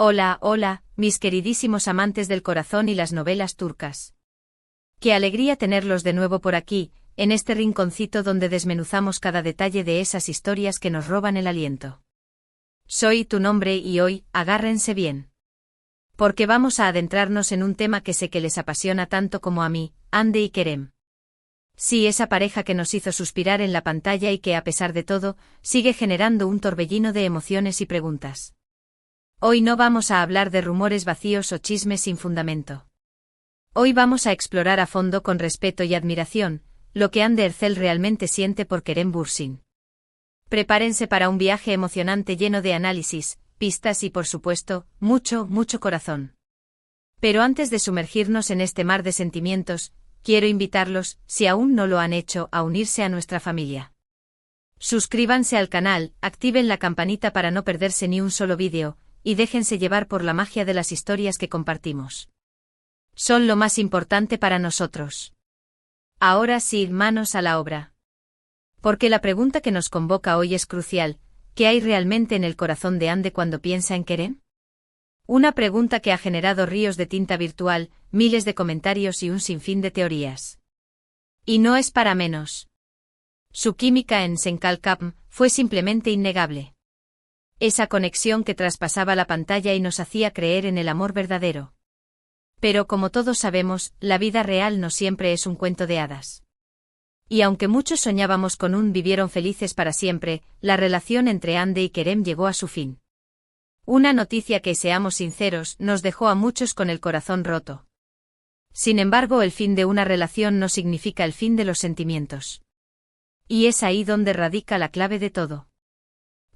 Hola, hola, mis queridísimos amantes del corazón y las novelas turcas. Qué alegría tenerlos de nuevo por aquí, en este rinconcito donde desmenuzamos cada detalle de esas historias que nos roban el aliento. Soy tu nombre y hoy, agárrense bien. Porque vamos a adentrarnos en un tema que sé que les apasiona tanto como a mí, Hande y Kerem. Sí, esa pareja que nos hizo suspirar en la pantalla y que, a pesar de todo, sigue generando un torbellino de emociones y preguntas. Hoy no vamos a hablar de rumores vacíos o chismes sin fundamento. Hoy vamos a explorar a fondo con respeto y admiración, lo que Hande Erçel realmente siente por Kerem Bürsin. Prepárense para un viaje emocionante lleno de análisis, pistas y por supuesto, mucho, mucho corazón. Pero antes de sumergirnos en este mar de sentimientos, quiero invitarlos, si aún no lo han hecho, a unirse a nuestra familia. Suscríbanse al canal, activen la campanita para no perderse ni un solo vídeo, y déjense llevar por la magia de las historias que compartimos. Son lo más importante para nosotros. Ahora sí, manos a la obra. Porque la pregunta que nos convoca hoy es crucial: ¿qué hay realmente en el corazón de Hande cuando piensa en Kerem? Una pregunta que ha generado ríos de tinta virtual, miles de comentarios y un sinfín de teorías. Y no es para menos. Su química en Senkalkapm fue simplemente innegable. Esa conexión que traspasaba la pantalla y nos hacía creer en el amor verdadero. Pero como todos sabemos, la vida real no siempre es un cuento de hadas. Y aunque muchos soñábamos con un vivieron felices para siempre, la relación entre Hande y Kerem llegó a su fin. Una noticia que, seamos sinceros, nos dejó a muchos con el corazón roto. Sin embargo, el fin de una relación no significa el fin de los sentimientos. Y es ahí donde radica la clave de todo.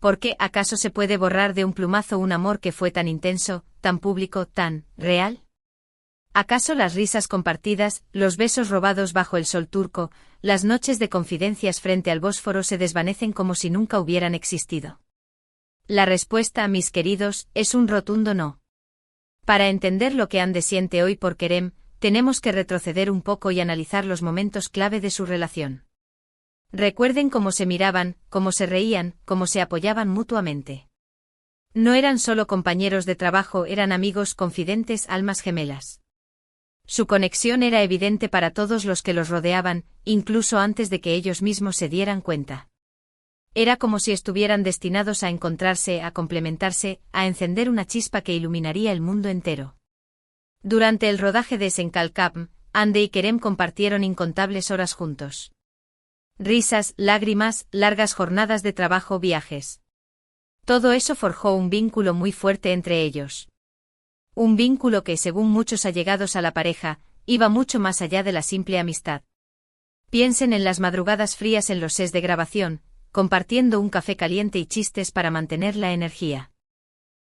¿Por qué acaso se puede borrar de un plumazo un amor que fue tan intenso, tan público, tan real? ¿Acaso las risas compartidas, los besos robados bajo el sol turco, las noches de confidencias frente al Bósforo se desvanecen como si nunca hubieran existido? La respuesta, mis queridos, es un rotundo no. Para entender lo que Hande siente hoy por Kerem, tenemos que retroceder un poco y analizar los momentos clave de su relación. Recuerden cómo se miraban, cómo se reían, cómo se apoyaban mutuamente. No eran solo compañeros de trabajo, eran amigos, confidentes, almas gemelas. Su conexión era evidente para todos los que los rodeaban, incluso antes de que ellos mismos se dieran cuenta. Era como si estuvieran destinados a encontrarse, a complementarse, a encender una chispa que iluminaría el mundo entero. Durante el rodaje de Senkalkapm, Hande y Kerem compartieron incontables horas juntos. Risas, lágrimas, largas jornadas de trabajo, viajes. Todo eso forjó un vínculo muy fuerte entre ellos. Un vínculo que, según muchos allegados a la pareja, iba mucho más allá de la simple amistad. Piensen en las madrugadas frías en los sets de grabación, compartiendo un café caliente y chistes para mantener la energía.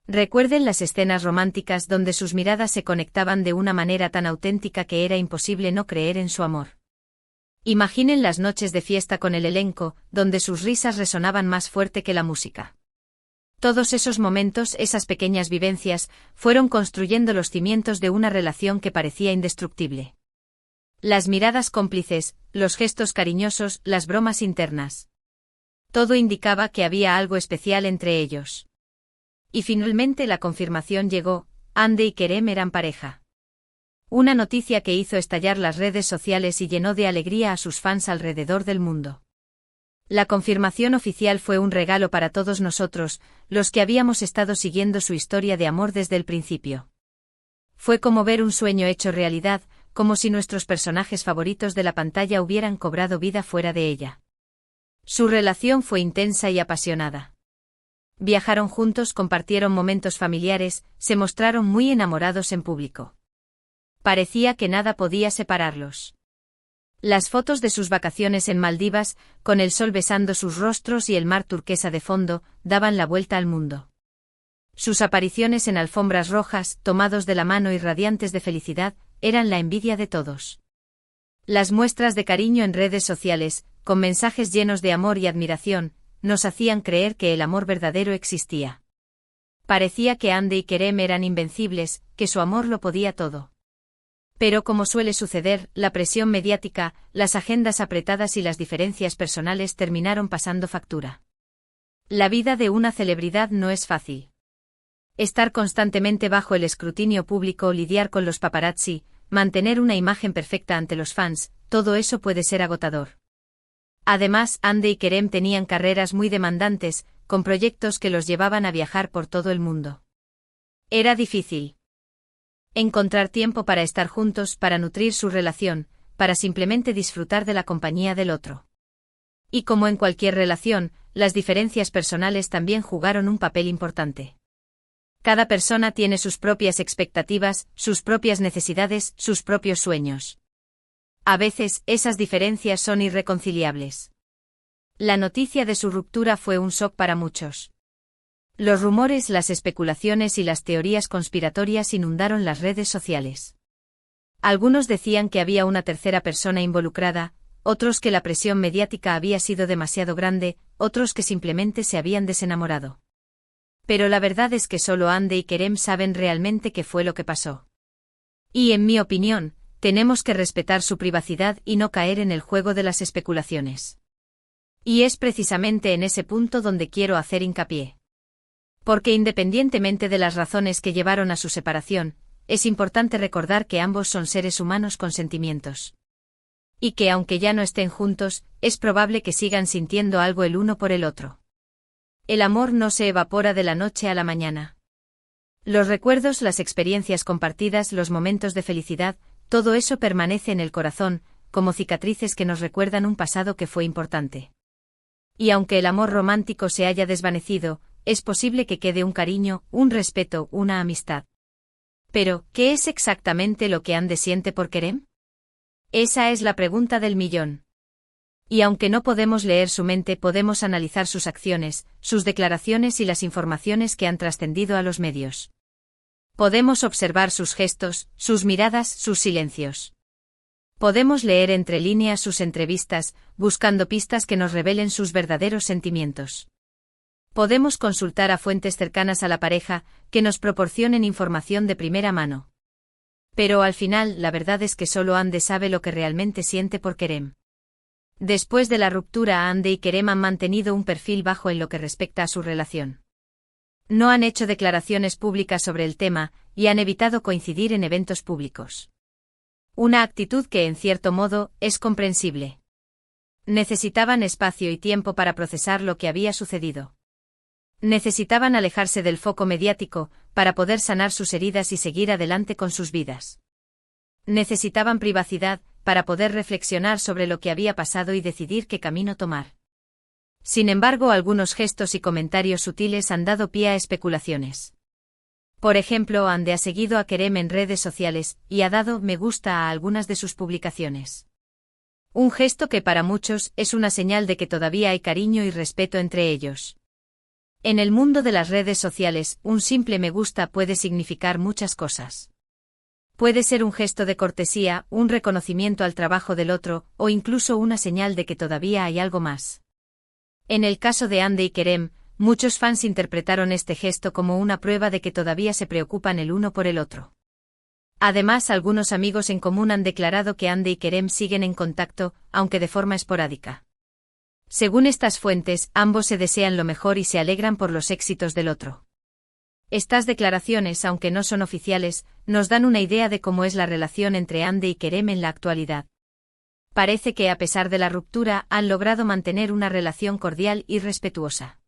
Recuerden las escenas románticas donde sus miradas se conectaban de una manera tan auténtica que era imposible no creer en su amor. Imaginen las noches de fiesta con el elenco, donde sus risas resonaban más fuerte que la música. Todos esos momentos, esas pequeñas vivencias, fueron construyendo los cimientos de una relación que parecía indestructible. Las miradas cómplices, los gestos cariñosos, las bromas internas. Todo indicaba que había algo especial entre ellos. Y finalmente la confirmación llegó: Hande y Kerem eran pareja. Una noticia que hizo estallar las redes sociales y llenó de alegría a sus fans alrededor del mundo. La confirmación oficial fue un regalo para todos nosotros, los que habíamos estado siguiendo su historia de amor desde el principio. Fue como ver un sueño hecho realidad, como si nuestros personajes favoritos de la pantalla hubieran cobrado vida fuera de ella. Su relación fue intensa y apasionada. Viajaron juntos, compartieron momentos familiares, se mostraron muy enamorados en público. Parecía que nada podía separarlos. Las fotos de sus vacaciones en Maldivas, con el sol besando sus rostros y el mar turquesa de fondo, daban la vuelta al mundo. Sus apariciones en alfombras rojas, tomados de la mano y radiantes de felicidad, eran la envidia de todos. Las muestras de cariño en redes sociales, con mensajes llenos de amor y admiración, nos hacían creer que el amor verdadero existía. Parecía que Hande y Kerem eran invencibles, que su amor lo podía todo. Pero como suele suceder, la presión mediática, las agendas apretadas y las diferencias personales terminaron pasando factura. La vida de una celebridad no es fácil. Estar constantemente bajo el escrutinio público, lidiar con los paparazzi, mantener una imagen perfecta ante los fans, todo eso puede ser agotador. Además, Hande y Kerem tenían carreras muy demandantes, con proyectos que los llevaban a viajar por todo el mundo. Era difícil encontrar tiempo para estar juntos, para nutrir su relación, para simplemente disfrutar de la compañía del otro. Y como en cualquier relación, las diferencias personales también jugaron un papel importante. Cada persona tiene sus propias expectativas, sus propias necesidades, sus propios sueños. A veces, esas diferencias son irreconciliables. La noticia de su ruptura fue un shock para muchos. Los rumores, las especulaciones y las teorías conspiratorias inundaron las redes sociales. Algunos decían que había una tercera persona involucrada, otros que la presión mediática había sido demasiado grande, otros que simplemente se habían desenamorado. Pero la verdad es que solo Hande y Kerem saben realmente qué fue lo que pasó. Y en mi opinión, tenemos que respetar su privacidad y no caer en el juego de las especulaciones. Y es precisamente en ese punto donde quiero hacer hincapié. Porque independientemente de las razones que llevaron a su separación, es importante recordar que ambos son seres humanos con sentimientos. Y que aunque ya no estén juntos, es probable que sigan sintiendo algo el uno por el otro. El amor no se evapora de la noche a la mañana. Los recuerdos, las experiencias compartidas, los momentos de felicidad, todo eso permanece en el corazón, como cicatrices que nos recuerdan un pasado que fue importante. Y aunque el amor romántico se haya desvanecido, es posible que quede un cariño, un respeto, una amistad. Pero, ¿qué es exactamente lo que Hande siente por Kerem? Esa es la pregunta del millón. Y aunque no podemos leer su mente, podemos analizar sus acciones, sus declaraciones y las informaciones que han trascendido a los medios. Podemos observar sus gestos, sus miradas, sus silencios. Podemos leer entre líneas sus entrevistas, buscando pistas que nos revelen sus verdaderos sentimientos. Podemos consultar a fuentes cercanas a la pareja, que nos proporcionen información de primera mano. Pero al final, la verdad es que solo Hande sabe lo que realmente siente por Kerem. Después de la ruptura, Hande y Kerem han mantenido un perfil bajo en lo que respecta a su relación. No han hecho declaraciones públicas sobre el tema, y han evitado coincidir en eventos públicos. Una actitud que, en cierto modo, es comprensible. Necesitaban espacio y tiempo para procesar lo que había sucedido. Necesitaban alejarse del foco mediático, para poder sanar sus heridas y seguir adelante con sus vidas. Necesitaban privacidad, para poder reflexionar sobre lo que había pasado y decidir qué camino tomar. Sin embargo, algunos gestos y comentarios sutiles han dado pie a especulaciones. Por ejemplo, Hande ha seguido a Kerem en redes sociales, y ha dado me gusta a algunas de sus publicaciones. Un gesto que para muchos es una señal de que todavía hay cariño y respeto entre ellos. En el mundo de las redes sociales, un simple me gusta puede significar muchas cosas. Puede ser un gesto de cortesía, un reconocimiento al trabajo del otro, o incluso una señal de que todavía hay algo más. En el caso de Hande y Kerem, muchos fans interpretaron este gesto como una prueba de que todavía se preocupan el uno por el otro. Además, algunos amigos en común han declarado que Hande y Kerem siguen en contacto, aunque de forma esporádica. Según estas fuentes, ambos se desean lo mejor y se alegran por los éxitos del otro. Estas declaraciones, aunque no son oficiales, nos dan una idea de cómo es la relación entre Hande y Kerem en la actualidad. Parece que a pesar de la ruptura, han logrado mantener una relación cordial y respetuosa.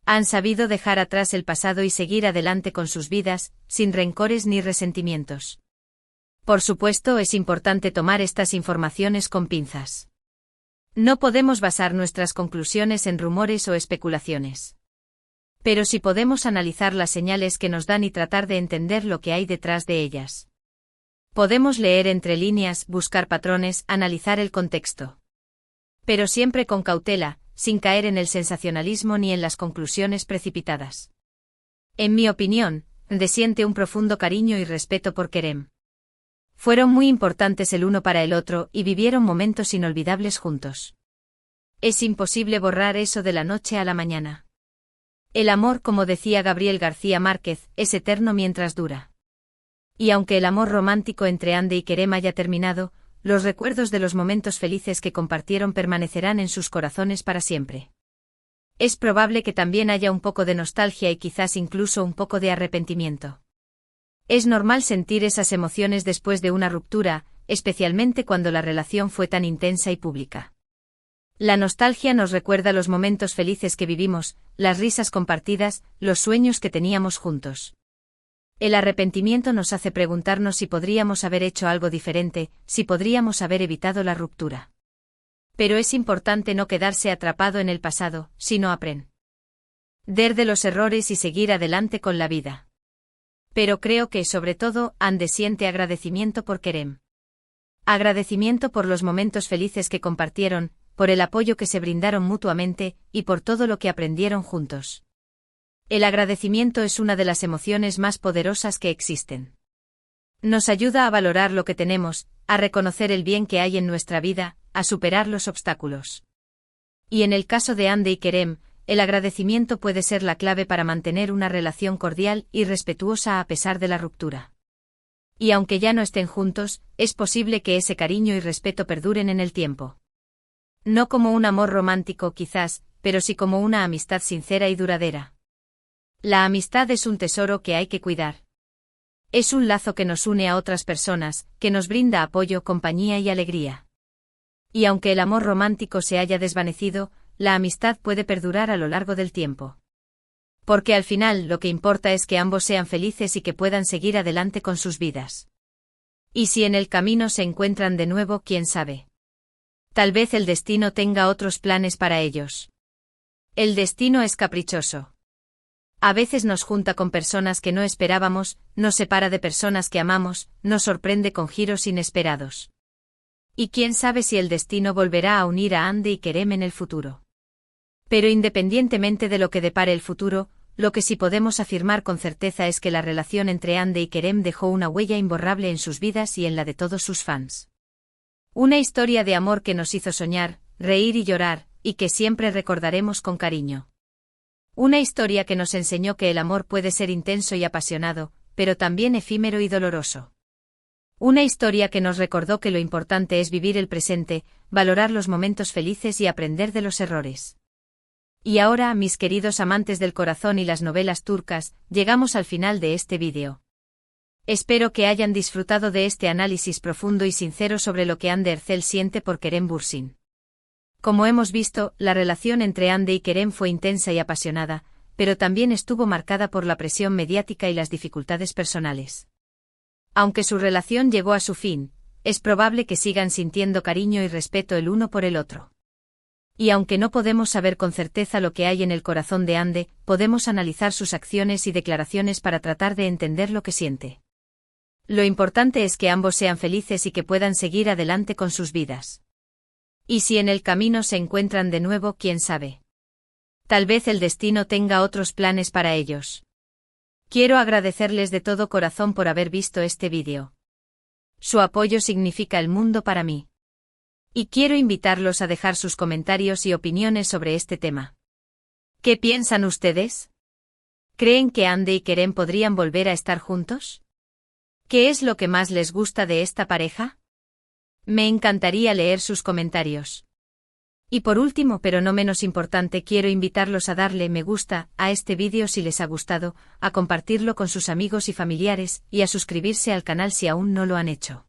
Han sabido dejar atrás el pasado y seguir adelante con sus vidas, sin rencores ni resentimientos. Por supuesto, es importante tomar estas informaciones con pinzas. No podemos basar nuestras conclusiones en rumores o especulaciones. Pero sí podemos analizar las señales que nos dan y tratar de entender lo que hay detrás de ellas. Podemos leer entre líneas, buscar patrones, analizar el contexto. Pero siempre con cautela, sin caer en el sensacionalismo ni en las conclusiones precipitadas. En mi opinión, Hande siente un profundo cariño y respeto por Kerem. Fueron muy importantes el uno para el otro y vivieron momentos inolvidables juntos. Es imposible borrar eso de la noche a la mañana. El amor, como decía Gabriel García Márquez, es eterno mientras dura. Y aunque el amor romántico entre Hande y Kerem haya terminado, los recuerdos de los momentos felices que compartieron permanecerán en sus corazones para siempre. Es probable que también haya un poco de nostalgia y quizás incluso un poco de arrepentimiento. Es normal sentir esas emociones después de una ruptura, especialmente cuando la relación fue tan intensa y pública. La nostalgia nos recuerda los momentos felices que vivimos, las risas compartidas, los sueños que teníamos juntos. El arrepentimiento nos hace preguntarnos si podríamos haber hecho algo diferente, si podríamos haber evitado la ruptura. Pero es importante no quedarse atrapado en el pasado, sino aprender de los errores y seguir adelante con la vida. Pero creo que, sobre todo, Ande siente agradecimiento por Kerem. Agradecimiento por los momentos felices que compartieron, por el apoyo que se brindaron mutuamente, y por todo lo que aprendieron juntos. El agradecimiento es una de las emociones más poderosas que existen. Nos ayuda a valorar lo que tenemos, a reconocer el bien que hay en nuestra vida, a superar los obstáculos. Y en el caso de Ande y Kerem, el agradecimiento puede ser la clave para mantener una relación cordial y respetuosa a pesar de la ruptura. Y aunque ya no estén juntos, es posible que ese cariño y respeto perduren en el tiempo. No como un amor romántico quizás, pero sí como una amistad sincera y duradera. La amistad es un tesoro que hay que cuidar. Es un lazo que nos une a otras personas, que nos brinda apoyo, compañía y alegría. Y aunque el amor romántico se haya desvanecido, la amistad puede perdurar a lo largo del tiempo. Porque al final lo que importa es que ambos sean felices y que puedan seguir adelante con sus vidas. Y si en el camino se encuentran de nuevo, quién sabe. Tal vez el destino tenga otros planes para ellos. El destino es caprichoso. A veces nos junta con personas que no esperábamos, nos separa de personas que amamos, nos sorprende con giros inesperados. Y quién sabe si el destino volverá a unir a Ande y Kerem en el futuro. Pero independientemente de lo que depare el futuro, lo que sí podemos afirmar con certeza es que la relación entre Ande y Kerem dejó una huella imborrable en sus vidas y en la de todos sus fans. Una historia de amor que nos hizo soñar, reír y llorar, y que siempre recordaremos con cariño. Una historia que nos enseñó que el amor puede ser intenso y apasionado, pero también efímero y doloroso. Una historia que nos recordó que lo importante es vivir el presente, valorar los momentos felices y aprender de los errores. Y ahora, mis queridos amantes del corazón y las novelas turcas, llegamos al final de este vídeo. Espero que hayan disfrutado de este análisis profundo y sincero sobre lo que Hande Erçel siente por Kerem Bürsin. Como hemos visto, la relación entre Hande y Kerem fue intensa y apasionada, pero también estuvo marcada por la presión mediática y las dificultades personales. Aunque su relación llegó a su fin, es probable que sigan sintiendo cariño y respeto el uno por el otro. Y aunque no podemos saber con certeza lo que hay en el corazón de Hande, podemos analizar sus acciones y declaraciones para tratar de entender lo que siente. Lo importante es que ambos sean felices y que puedan seguir adelante con sus vidas. Y si en el camino se encuentran de nuevo, quién sabe. Tal vez el destino tenga otros planes para ellos. Quiero agradecerles de todo corazón por haber visto este vídeo. Su apoyo significa el mundo para mí. Y quiero invitarlos a dejar sus comentarios y opiniones sobre este tema. ¿Qué piensan ustedes? ¿Creen que Hande y Kerem podrían volver a estar juntos? ¿Qué es lo que más les gusta de esta pareja? Me encantaría leer sus comentarios. Y por último, pero no menos importante, quiero invitarlos a darle me gusta a este vídeo si les ha gustado, a compartirlo con sus amigos y familiares, y a suscribirse al canal si aún no lo han hecho.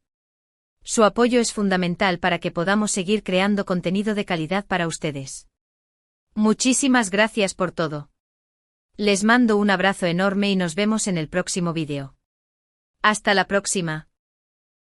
Su apoyo es fundamental para que podamos seguir creando contenido de calidad para ustedes. Muchísimas gracias por todo. Les mando un abrazo enorme y nos vemos en el próximo vídeo. Hasta la próxima.